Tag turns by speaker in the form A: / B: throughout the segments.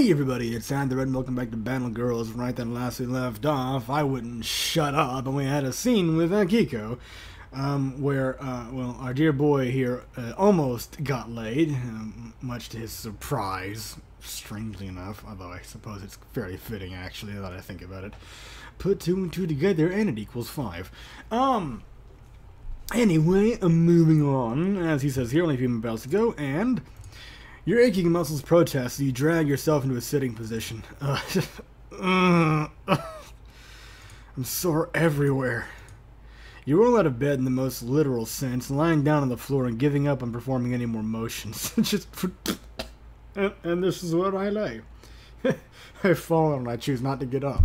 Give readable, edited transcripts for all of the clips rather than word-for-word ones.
A: Hey everybody, it's Ad the Red and welcome back to Battle Girls. Right then, last we left off, I wouldn't shut up, and we had a scene with Akiko, where, well, our dear boy here almost got laid, much to his surprise, strangely enough, although I suppose it's fairly fitting, actually, now that I think about it. Put two and two together, and it equals 5. Anyway, moving on, as he says here, only a few more battles to go, and your aching muscles protest, so you drag yourself into a sitting position. I'm sore everywhere. You roll out of bed in the most literal sense, lying down on the floor and giving up on performing any more motions. Just and this is what I lay. I've fallen and I choose not to get up.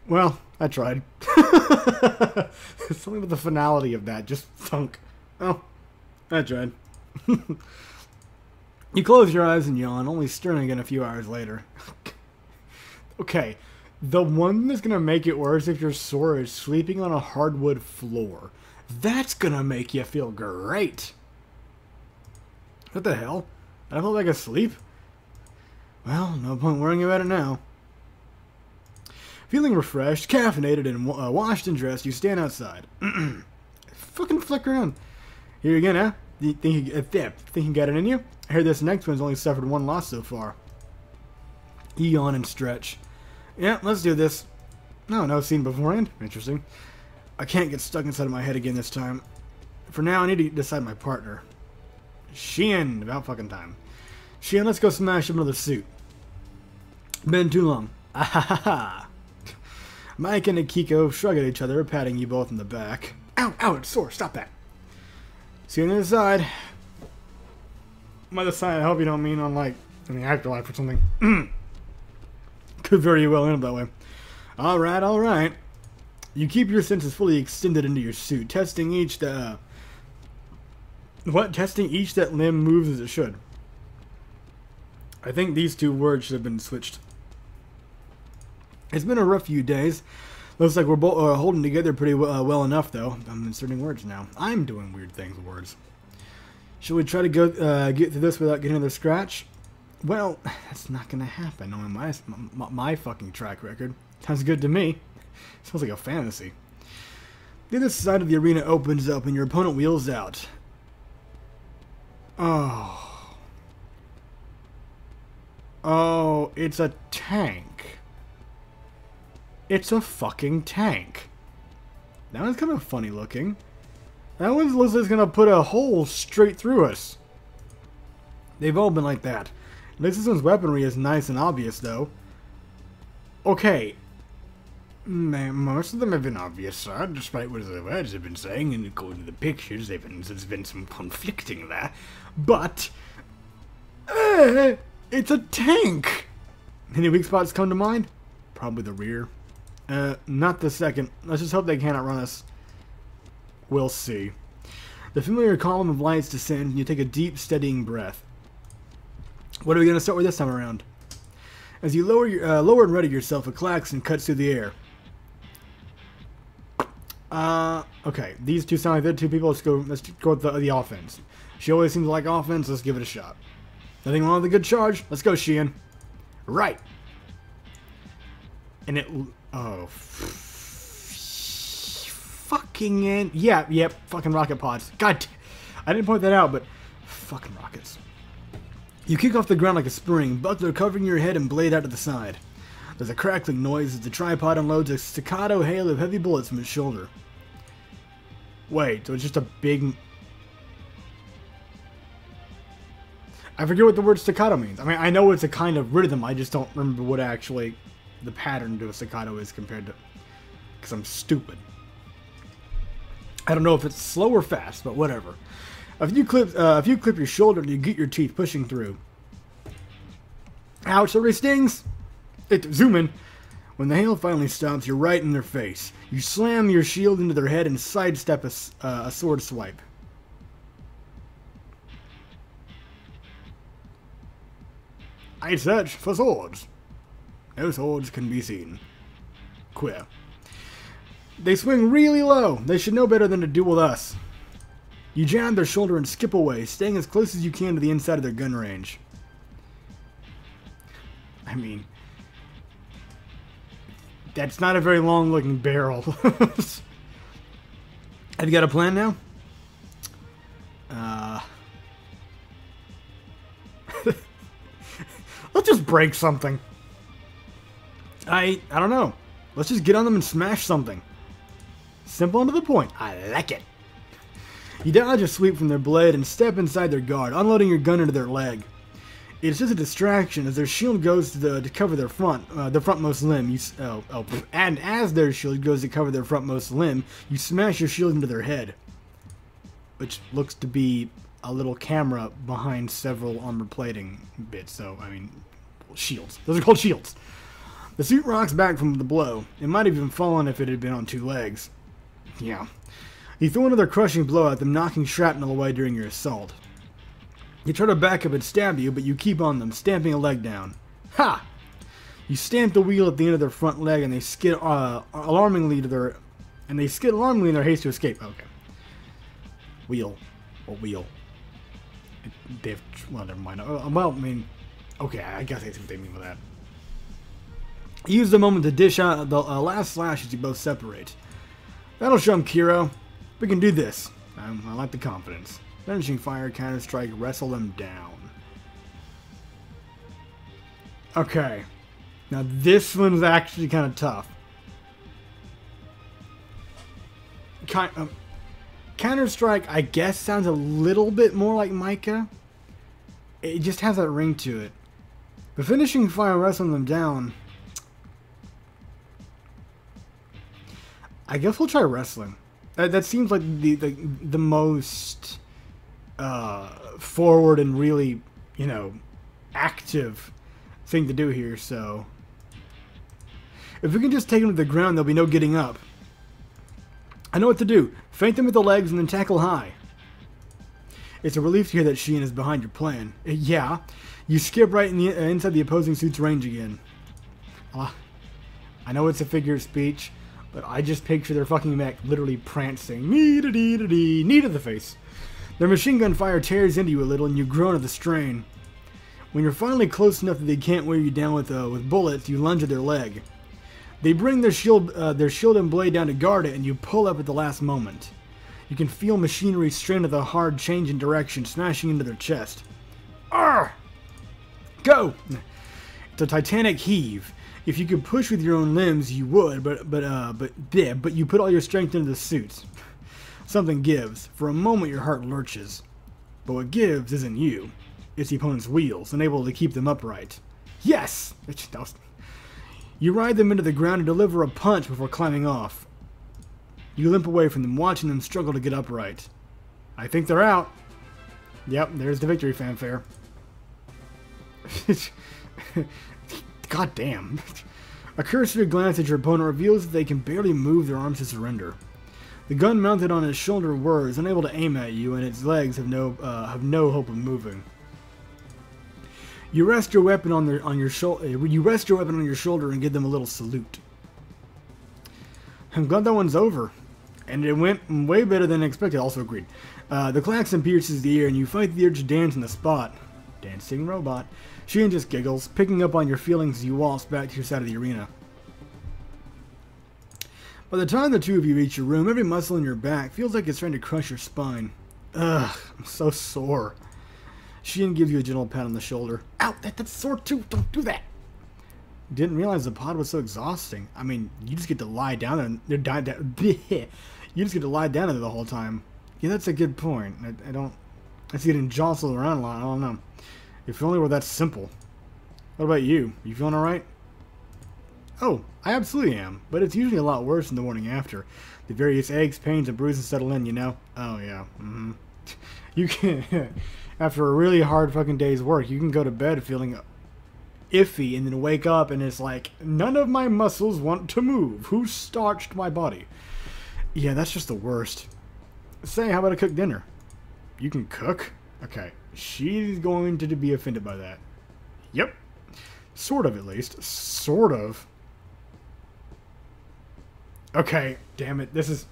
A: Well, I tried. Something with the finality of that, just thunk. Oh, I tried. You close your eyes and yawn, only stirring again a few hours later. Okay, the one that's gonna make it worse if you're sore is sleeping on a hardwood floor. That's gonna make you feel great. What the hell? I don't feel like asleep? Well, no point worrying about it now. Feeling refreshed, caffeinated, and washed and dressed, you stand outside. Fucking flick around. Here again, huh? Think you got it in you? I heard this next one's only suffered one loss so far. You yawn and stretch. Yeah, let's do this. No scene beforehand. Interesting. I can't get stuck inside of my head again this time. For now, I need to decide my partner. Sheehan, about fucking time. Sheehan, let's go smash up another suit. Been too long. Ahaha. Mike and Akiko shrug at each other, patting you both in the back. Ow, ow, it's sore. Stop that. See you on the other side. By the side, I hope you don't mean on, like, in the afterlife or something. Could very well end up that way. Alright, alright. You keep your senses fully extended into your suit, testing each that limb moves as it should. I think these two words should have been switched. It's been a rough few days. Looks like we're both holding together pretty well enough, though. I'm inserting words now. I'm doing weird things with words. Should we try to go get through this without getting another scratch? Well, that's not going to happen on my fucking track record. Sounds good to me. Sounds like a fantasy. The other side of the arena opens up and your opponent wheels out. Oh. Oh, it's a tank. It's a fucking tank. That one's kind of funny looking. That one looks like it's gonna put a hole straight through us. They've all been like that. At least this one's weaponry is nice and obvious, though. Okay. Man, most of them have been obvious, sir, despite what the words have been saying, and according to the pictures, there's been some conflicting there. But, it's a tank! Any weak spots come to mind? Probably the rear. Not the second. Let's just hope they cannot run us. We'll see. The familiar column of lights descends, and you take a deep, steadying breath. What are we going to start with this time around? As you lower and ready yourself, a klaxon cuts through the air. Okay. These two sound like they're two people. Let's go with the offense. She always seems to like offense. Let's give it a shot. Nothing wrong with a good charge. Let's go, Sheehan. Right. And it... Oh. Fucking in. Yeah, yep. Fucking rocket pods. God. I didn't point that out, but... Fucking rockets. You kick off the ground like a spring, buckler covering your head and blade out to the side. There's a crackling noise as the tripod unloads a staccato hail of heavy bullets from his shoulder. Wait, so it's just a big... I forget what the word staccato means. I mean, I know it's a kind of rhythm, I just don't remember what actually the pattern to a staccato is compared to... Because I'm stupid. I don't know if it's slow or fast, but whatever. If you clip your shoulder, you get your teeth pushing through. Ouch, everybody stings! Zoom in. When the hail finally stops, you're right in their face. You slam your shield into their head and sidestep a sword swipe. I search for swords. No swords can be seen. Queer. They swing really low. They should know better than to duel with us. You jab their shoulder and skip away, staying as close as you can to the inside of their gun range. I mean, that's not a very long-looking barrel. Have you got a plan now? Let's just break something. I don't know. Let's just get on them and smash something. Simple and to the point. I like it. You dodge a sweep from their blade and step inside their guard, unloading your gun into their leg. It's just a distraction as their shield goes to cover their frontmost limb. And as their shield goes to cover their frontmost limb, you smash your shield into their head, which looks to be a little camera behind several armor plating bits. So, I mean, shields. Those are called shields. The suit rocks back from the blow. It might have even fallen if it had been on two legs. Yeah. You throw another crushing blow at them, knocking shrapnel away during your assault. You try to back up and stab you, but you keep on them, stamping a leg down. Ha! You stamp the wheel at the end of their front leg, and they skid alarmingly in their haste to escape. Okay. Wheel. Or wheel. Well, never mind. Well, I mean, okay, I guess I see what they mean by that. Use the moment to dish out the last slash as you both separate. That'll show them, Kiro. We can do this. I like the confidence. Finishing fire, counter-strike, wrestle them down. Okay. Now this one's actually kind of tough. Counter-strike, I guess, sounds a little bit more like Micah. It just has that ring to it. But finishing fire, wrestling them down... I guess we'll try wrestling. That seems like the most forward and really, you know, active thing to do here. So if we can just take them to the ground, there'll be no getting up. I know what to do. Feint them at the legs and then tackle high. It's a relief to hear that Sheehan is behind your plan. Yeah, you skip right in inside the opposing suit's range again. I know it's a figure of speech, but I just picture their fucking mech literally prancing. Knee-to-dee-to-dee, knee to the face. Their machine gun fire tears into you a little and you groan at the strain. When you're finally close enough that they can't wear you down with bullets, you lunge at their leg. They bring their shield and blade down to guard it, and you pull up at the last moment. You can feel machinery strain at the hard change in direction, smashing into their chest. Arrgh! Go! It's a titanic heave. If you could push with your own limbs, you would, but you put all your strength into the suit. Something gives. For a moment, your heart lurches. But what gives isn't you. It's the opponent's wheels, unable to keep them upright. Yes! You ride them into the ground and deliver a punch before climbing off. You limp away from them, watching them struggle to get upright. I think they're out. Yep, there's the victory fanfare. God damn. A cursory glance at your opponent reveals that they can barely move their arms to surrender. The gun mounted on his shoulder whirs, unable to aim at you, and its legs have no hope of moving. You rest your weapon on your shoulder and give them a little salute. I'm glad that one's over, and it went way better than expected. Also agreed. The klaxon pierces the ear, and you fight the urge to dance in the spot. Dancing robot. Sheehan just giggles, picking up on your feelings as you waltz back to your side of the arena. By the time the two of you reach your room, every muscle in your back feels like it's trying to crush your spine. Ugh, I'm so sore. Sheehan gives you a gentle pat on the shoulder. Ow, that's sore too. Don't do that. Didn't realize the pod was so exhausting. I mean, you just get to lie down there. You just get to lie down there the whole time. Yeah, that's a good point. I see getting jostled around a lot. I don't know. If only were that simple. What about you? You feeling alright? Oh, I absolutely am. But it's usually a lot worse in the morning after. The various aches, pains, and bruises settle in, you know? Oh, yeah. You can... After a really hard fucking day's work, you can go to bed feeling iffy and then wake up and it's like, none of my muscles want to move. Who starched my body? Yeah, that's just the worst. Say, how about a cooked dinner? You can cook? Okay. She's going to be offended by that. Yep. Sort of, at least. Sort of. Okay. Damn it. This is...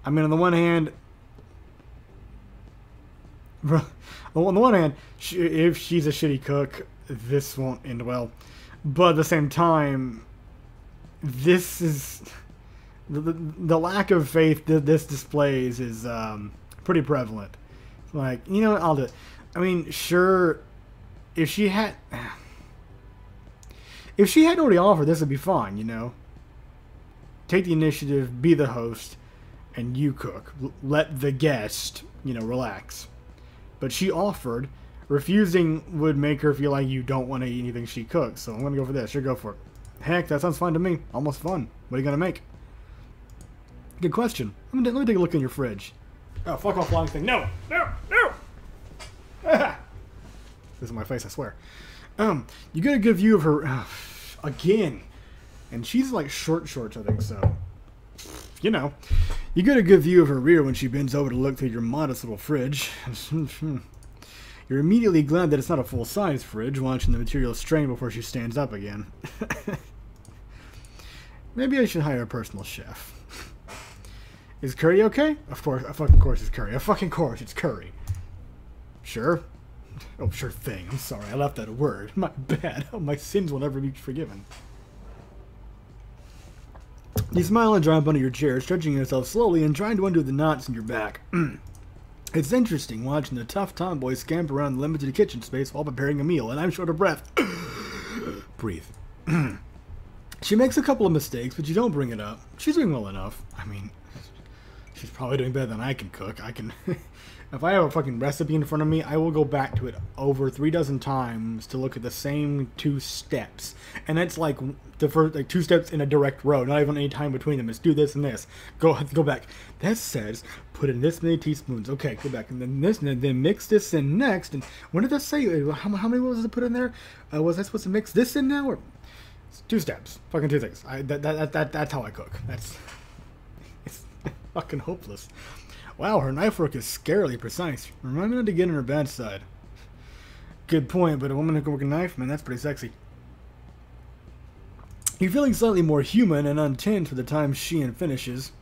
A: I mean, on the one hand... if she's a shitty cook, this won't end well. But at the same time, this is... The lack of faith that this displays is pretty prevalent. Like, you know what, I'll do it. I mean, sure, if she had already offered, this would be fine, you know? Take the initiative, be the host, and you cook. Let the guest, you know, relax. But she offered. Refusing would make her feel like you don't want to eat anything she cooks. So I'm going to go for this. Sure, go for it. Heck, that sounds fine to me. Almost fun. What are you going to make? Good question. Let me take a look in your fridge. Oh, fuck off, flying thing. No! No! No! Ah! This is my face, I swear. You get a good view of her... again. And she's like shorts, I think, so... You know. You get a good view of her rear when she bends over to look through your modest little fridge. You're immediately glad that it's not a full-size fridge, watching the material strain before she stands up again. Maybe I should hire a personal chef. Is curry okay? Of course, a fucking course it's curry. A fucking course it's curry. Sure? Oh, sure thing. I'm sorry, I left out a word. My bad. Oh, my sins will never be forgiven. You smile and drop under your chair, stretching yourself slowly and trying to undo the knots in your back. It's interesting watching the tough tomboy scamper around the limited kitchen space while preparing a meal, and I'm short of breath. Breathe. She makes a couple of mistakes, but you don't bring it up. She's doing well enough. I mean, she's probably doing better than I can cook. I can... If I have a fucking recipe in front of me, I will go back to it over 3 dozen times to look at the same 2 steps. And it's like the first, like 2 steps in a direct row, not even any time between them. It's do this and this. Go back. That says, put in this many teaspoons. Okay, go back. And then this, and then mix this in next. And what did that say? How many was it put in there? Was I supposed to mix this in now? Or 2 steps. Fucking 2 things. That's how I cook. It's fucking hopeless. Wow, her knife work is scarily precise. Remind me to get on her bad side. Good point, but a woman who can work a knife, man, that's pretty sexy. You're feeling slightly more human and untense for the time Sheehan finishes.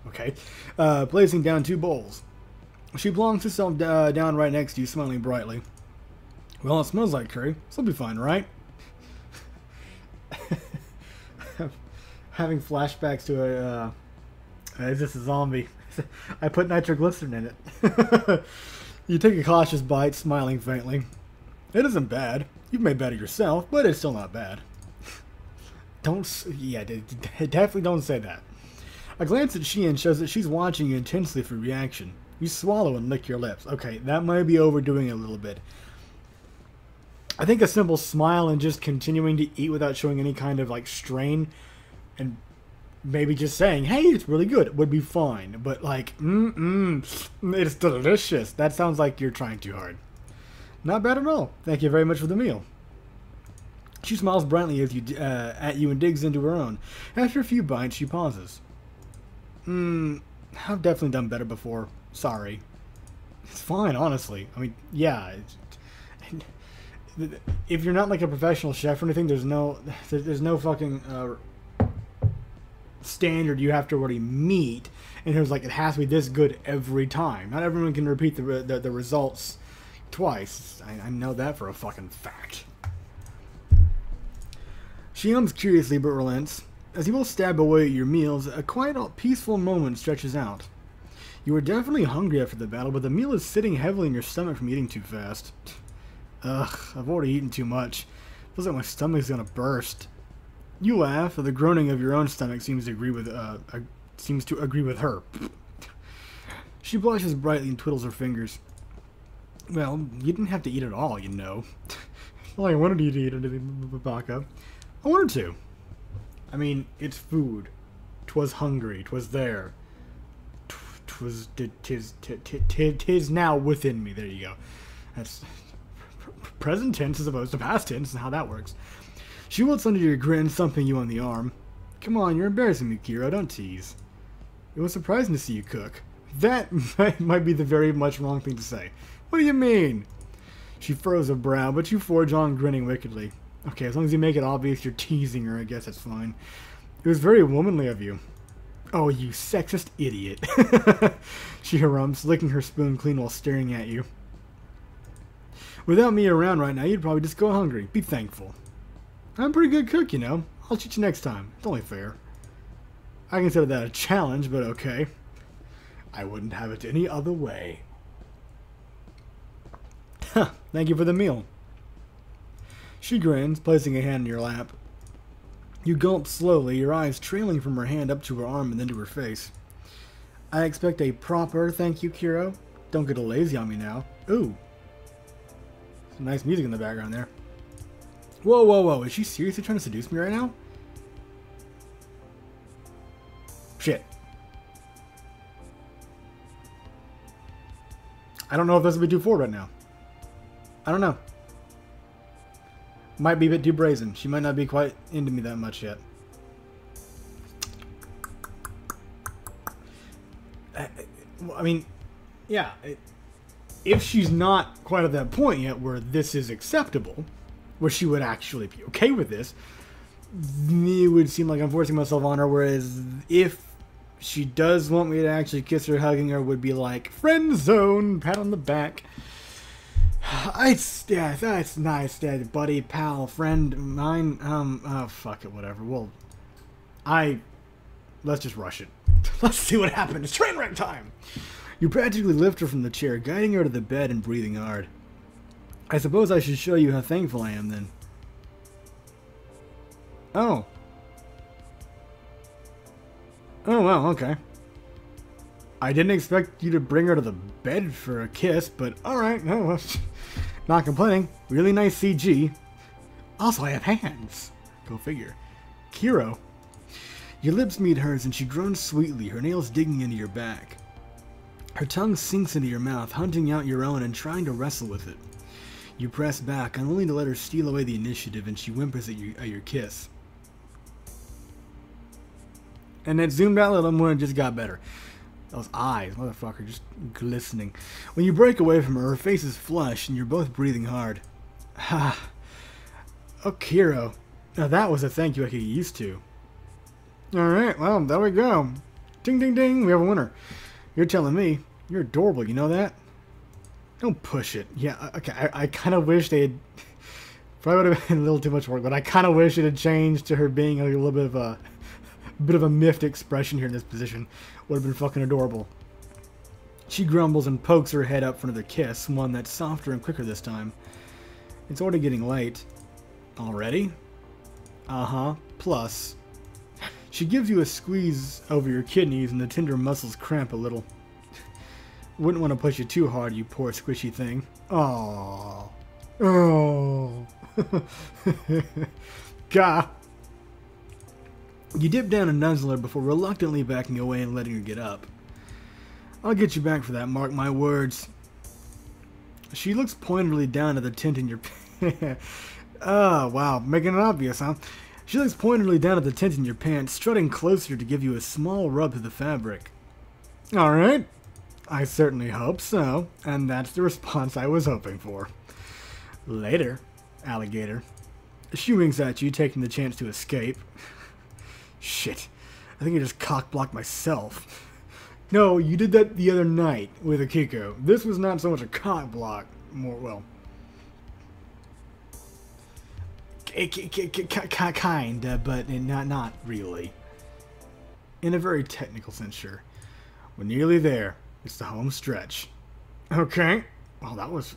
A: Okay. Placing down 2 bowls. She plonks herself down right next to you, smiling brightly. Well, it smells like curry. This'll be fine, right? Having flashbacks to a... It's just a zombie. I put nitroglycerin in it. You take a cautious bite, smiling faintly. It isn't bad. You've made better yourself, but it's still not bad. Definitely don't say that. A glance at Sheehan shows that she's watching you intensely for reaction. You swallow and lick your lips. Okay, that might be overdoing it a little bit. I think a simple smile and just continuing to eat without showing any kind of like strain and maybe just saying, hey, it's really good, would be fine. But like, it's delicious. That sounds like you're trying too hard. Not bad at all. Thank you very much for the meal. She smiles brightly as at you and digs into her own. After a few bites, she pauses. I've definitely done better before. Sorry. It's fine, honestly. I mean, yeah. If you're not like a professional chef or anything, there's no fucking standard you have to already meet. And it was like, it has to be this good every time. Not everyone can repeat the results twice. I know that for a fucking fact. She hums curiously but relents. As you both stab away at your meals, a quiet, peaceful moment stretches out. You are definitely hungry after the battle, but the meal is sitting heavily in your stomach from eating too fast. Ugh, I've already eaten too much. Feels like my stomach's gonna burst. You laugh, but the groaning of your own stomach seems to agree with her. She blushes brightly and twiddles her fingers. Well, you didn't have to eat it all, you know. Well, I wanted you to eat it, Baka. I wanted to. I mean, it's food. 'Twas hungry. 'Twas there. 'Tis now within me. There you go. That's present tense as opposed to past tense, and how that works. She wilts under your grin, thumping you on the arm. Come on, you're embarrassing me, Kiro. Don't tease. It was surprising to see you cook. That might be the very much wrong thing to say. What do you mean? She furrows a brow, but you forge on, grinning wickedly. Okay, as long as you make it obvious you're teasing her, I guess that's fine. It was very womanly of you. Oh, you sexist idiot. She harums, licking her spoon clean while staring at you. Without me around right now, you'd probably just go hungry. Be thankful. I'm a pretty good cook, you know. I'll treat you next time. It's only fair. I consider that a challenge, but okay. I wouldn't have it any other way. Huh, thank you for the meal. She grins, placing a hand in your lap. You gulp slowly, your eyes trailing from her hand up to her arm and then to her face. I expect a proper thank you, Kiro. Don't get a lazy on me now. Ooh. Some nice music in the background there. Whoa, whoa, whoa. Is she seriously trying to seduce me right now? Shit. I don't know if this will be too forward right now. I don't know. Might be a bit too brazen. She might not be quite into me that much yet. I mean, yeah. If she's not quite at that point yet where this is acceptable, where she would actually be okay with this, it would seem like I'm forcing myself on her. Whereas if she does want me to actually kiss her, hugging her would be like, friend zone, pat on the back. Yeah, that's nice, buddy, pal, friend, mine. Oh, fuck it, whatever. Well, let's just rush it. Let's see what happens. It's train wreck time. You practically lift her from the chair, guiding her to the bed and breathing hard. I suppose I should show you how thankful I am, then. Oh. Oh, well, okay. I didn't expect you to bring her to the bed for a kiss, but alright, no, well, not complaining. Really nice CG. Also, I have hands. Go figure. Kiro. Your lips meet hers and she groans sweetly, her nails digging into your back. Her tongue sinks into your mouth, hunting out your own and trying to wrestle with it. You press back, unwilling to let her steal away the initiative, and she whimpers at your kiss. And it zoomed out a little more and just got better. Those eyes, motherfucker, just glistening. When you break away from her, her face is flushed and you're both breathing hard. Ha. Oh, Kiro. Now that was a thank you I could get used to. Alright, well, there we go. Ding, ding, ding, we have a winner. You're telling me. You're adorable, you know that? Don't push it. Yeah, okay, I kind of wish they had... Probably would have been a little too much work, but I kind of wish it had changed to her being a little bit of a miffed expression here in this position. Would have been fucking adorable. She grumbles and pokes her head up for another kiss, one that's softer and quicker this time. It's already getting late. Already? Uh-huh. Plus. She gives you a squeeze over your kidneys and the tender muscles cramp a little. Wouldn't want to push you too hard, you poor squishy thing. Aww. Oh. Gah. You dip down and nuzzle her before reluctantly backing away and letting her get up. I'll get you back for that, mark my words. She looks pointedly down at the tint in your... Oh, wow, making it obvious, huh? She looks pointedly down at the tint in your pants, strutting closer to give you a small rub to the fabric. Alright, I certainly hope so, and that's the response I was hoping for. Later, alligator. She winks at you, taking the chance to escape. Shit, I think I just cock-blocked myself. No, you did that the other night with Akiko. This was not so much a cock-block, more, well... Kinda, but not really. In a very technical sense, sure. We're nearly there. It's the home stretch. Okay. Well, that was...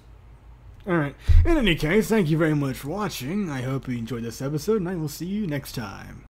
A: Alright. In any case, thank you very much for watching. I hope you enjoyed this episode, and I will see you next time.